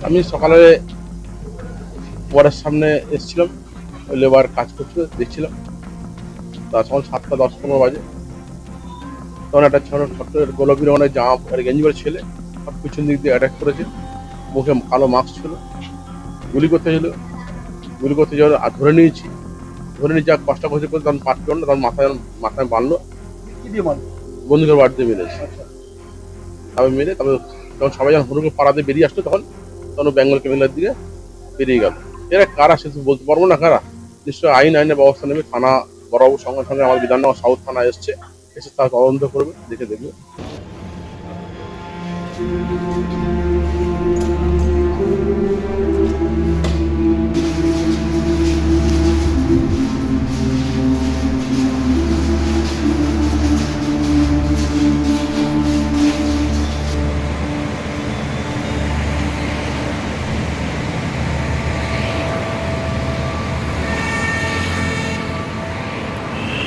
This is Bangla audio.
আমি সকালে ওয়ারের সামনে এসেছিলাম, লেবার কাজ করছিল দেখছিলাম। তা সকাল 7:10-15 বাজে তখন একটা ছোট্ট গোলাপি রঙের জামা আর গেঞ্জি পরে ছেলে আমার পিছন দিক দিয়ে অ্যাটাক করেছে। মুখে কালো মাস্ক ছিল, গুলি করতে ছিল। গুলি করতে যাওয়ার আর ধরে নিয়েছি, যা কষ্ট করছে করে তখন পারছিল না, তখন মাথায় বাঁধলো, বন্দুকের বাড়িতে মেরেছে। তবে মেরে তবে তখন সবাই যখন হুড়ুকে পাড়াতে বেরিয়ে আসতো তখন তখন বেঙ্গল ক্যামেলার দিকে বেরিয়ে গেল। এরা কারা সে তো বলতে পারবো না কারা। নিশ্চয়ই আইনের ব্যবস্থা নেবে। থানা বড়বাবুর সঙ্গে সঙ্গে আমার বিধাননগর সাউথ থানা এসছে, এসে তারা তদন্ত করবে, দেখে দেখবে।